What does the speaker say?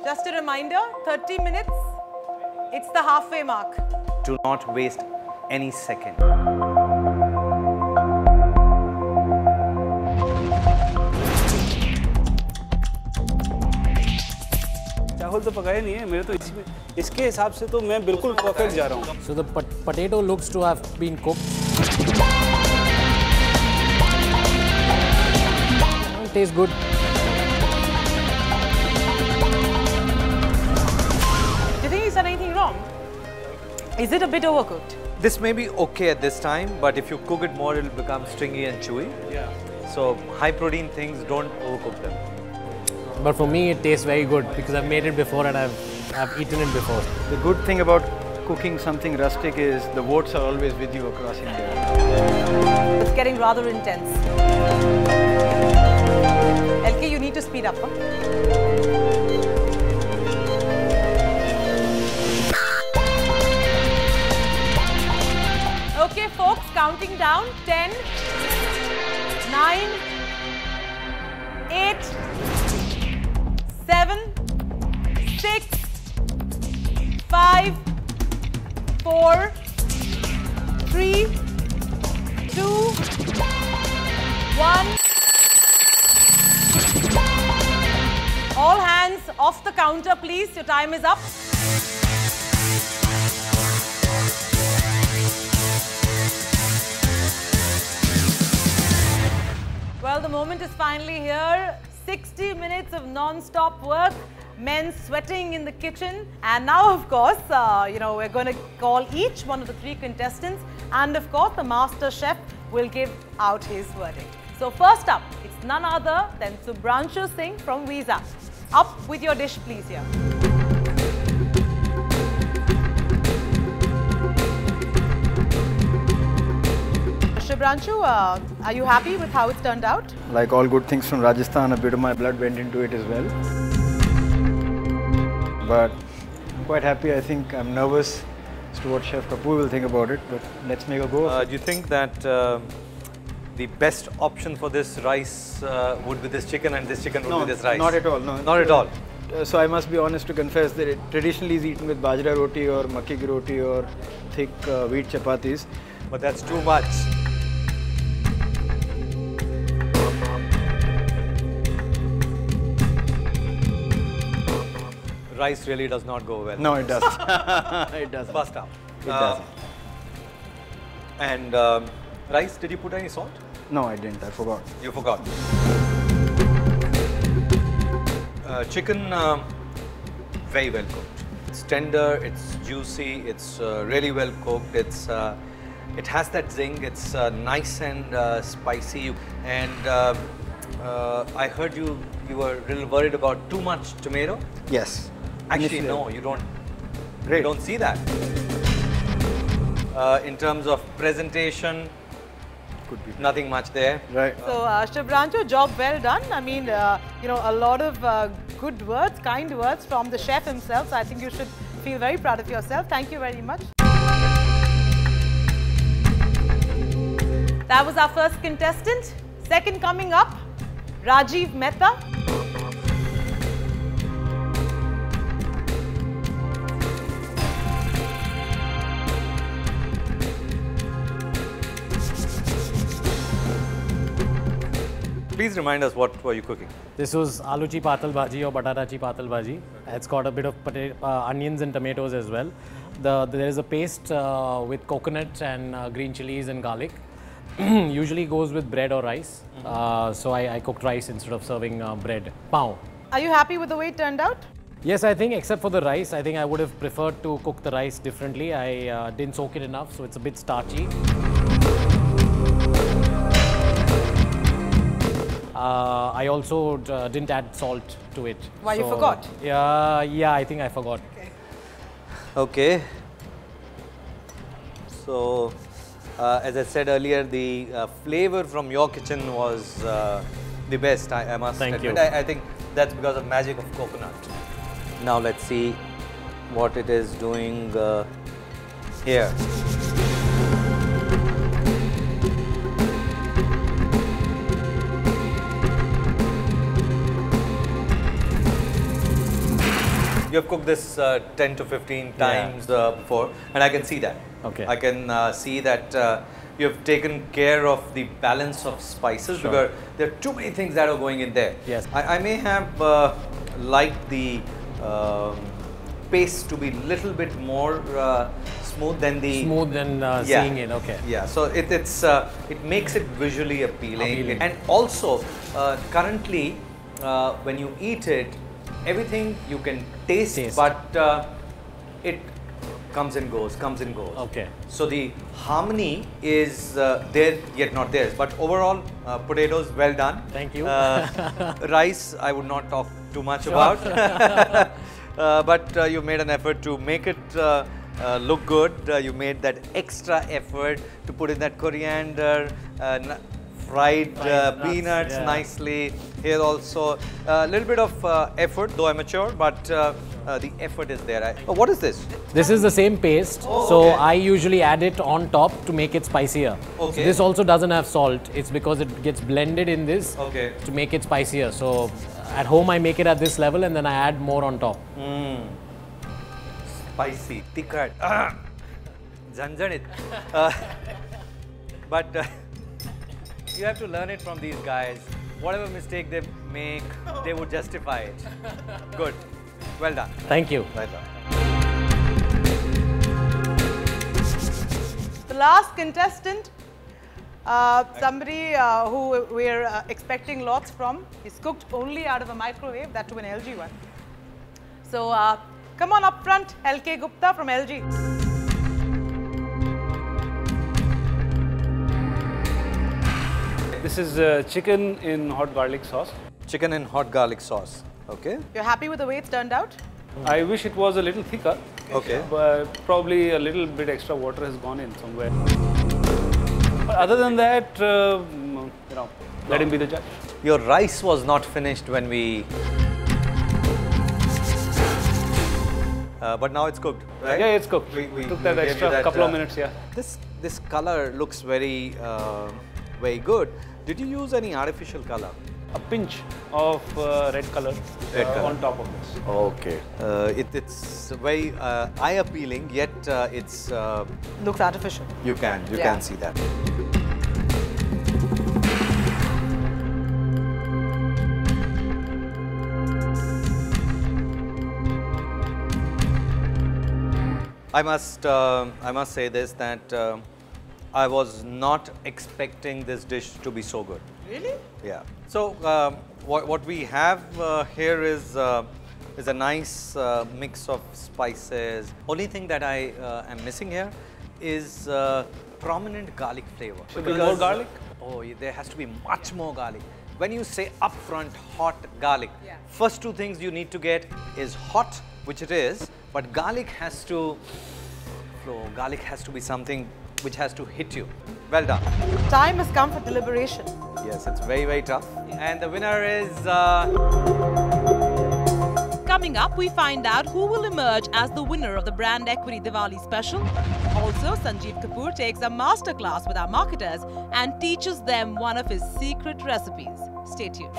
Just a reminder, 30 minutes, it's the halfway mark. Do not waste any second. चावल तो पकाया नहीं है मेरे तो इसके हिसाब से तो मैं बिल्कुल परफेक्ट जा रहा हूँ. So the potato looks to have been cooked. It tastes good. Do you think he's done anything wrong? Is it a bit overcooked? This may be okay at this time, but if you cook it more, it will become stringy and chewy. Yeah. So high protein things, don't overcook them. But for me, it tastes very good because I've made it before and I've eaten it before. The good thing about cooking something rustic is the votes are always with you across India. It's getting rather intense. LK, you need to speed up. Huh? Okay, folks, counting down. 10, 9, 8, 7, 6, 5, 4, 3, 2, 1. All hands off the counter, please. Your time is up. Well, the moment is finally here. 60 minutes of non-stop work, men sweating in the kitchen. And now, of course, we're going to call each one of the 3 contestants. And of course, the master chef will give out his verdict. So first up, it's none other than Subhranshu Singh from Visa. Up with your dish, please, here. Subhranshu, are you happy with how it's turned out? Like all good things from Rajasthan, a bit of my blood went into it as well. But I'm quite happy. I think I'm nervous as to what Chef Kapoor will think about it, but let's make a go of it. Do you think that the best option for this rice would be this chicken and this chicken would be this rice? Not at all. No, not at all. So I must be honest to confess that it traditionally is eaten with bajra roti or makki ki roti or thick wheat chapatis. But that's too much. Rice really does not go well. No, it doesn't. It doesn't. Bust out. It doesn't. And rice, did you put any salt? No, I didn't. I forgot. You forgot. Chicken, very well cooked. It's tender, it's juicy, it's really well cooked. It has that zing. It's nice and spicy. And I heard you were a little worried about too much tomato. Yes. Actually, no, you don't. Great. You don't see that. In terms of presentation, Could be. nothing much there. Right. So, Subhranshu, job well done. I mean, a lot of good words, kind words from the chef himself. So, I think you should feel very proud of yourself. Thank you very much. That was our first contestant. Second coming up, Rajiv Mehta. Please remind us, what were you cooking? This was aloo chi patal bhaji or batata chi patal bhaji. It's got a bit of onions and tomatoes as well. There is a paste with coconut and green chilies and garlic. Usually goes with bread or rice. So I cooked rice instead of serving bread. Pao. Are you happy with the way it turned out? Yes, I think except for the rice, I think I would have preferred to cook the rice differently. I didn't soak it enough, so it's a bit starchy. I also didn't add salt to it. Why, you forgot? Yeah, I think I forgot. Okay. So, as I said earlier, the flavor from your kitchen was the best, I must admit. Thank you. I think that's because of magic of coconut. Now let's see what it is doing here. You have cooked this 10 to 15 times before, and I can see that. Okay. I can see that you have taken care of the balance of spices, Sure. because there are too many things that are going in there. Yes. I may have liked the paste to be little bit more smooth than the Smooth and seeing it. Okay. yeah, so it makes it visually appealing. Appealing. And also currently when you eat it, everything you can taste. But it comes and goes, comes and goes. Okay. So the harmony is there yet not there. But overall, potatoes well done. Thank you. Rice I would not talk too much about. But you made an effort to make it look good. You made that extra effort to put in that coriander, fried nuts, peanuts yeah. nicely. Here also a little bit of effort, though amateur, but the effort is there. What is this? This is the same paste, so okay. I usually add it on top to make it spicier. Okay. So this also doesn't have salt. It's because it gets blended in this Okay. to make it spicier. So at home I make it at this level and then I add more on top. Spicy, tikkat, zanjanit. But you have to learn it from these guys. Whatever mistake they make, they would justify it. Good. Well done. Thank you. Well done. The last contestant, somebody who we're expecting lots from, is cooked only out of a microwave, that to an LG one. So come on up front, LK Gupta from LG. This is chicken in hot garlic sauce. Chicken in hot garlic sauce. Okay. You're happy with the way it's turned out? I wish it was a little thicker. Okay. But probably a little bit extra water has gone in somewhere. But other than that, you know, let him be the judge. Your rice was not finished when we. But now it's cooked, right? Yeah, it's cooked. We Took that gave you extra that, couple of minutes, yeah. This color looks very very good. Did you use any artificial color? A pinch of red color, on top of this. Okay. It's very eye appealing, yet it's Looks artificial. you Yeah. can see that. I must say this, that I was not expecting this dish to be so good. Really? Yeah. So what we have here is a nice mix of spices. Only thing that I am missing here is prominent garlic flavor. Should there be more garlic? Oh, there has to be much more garlic. When you say upfront hot garlic, Yeah. first two things you need to get is hot, which it is, but garlic has to flow. Garlic has to be something which has to hit you. Well done. Time has come for deliberation. Yes, it's very, very tough. And the winner is... Coming up, we find out who will emerge as the winner of the Brand Equity Diwali Special. Also, Sanjeev Kapoor takes a masterclass with our marketers and teaches them one of his secret recipes. Stay tuned.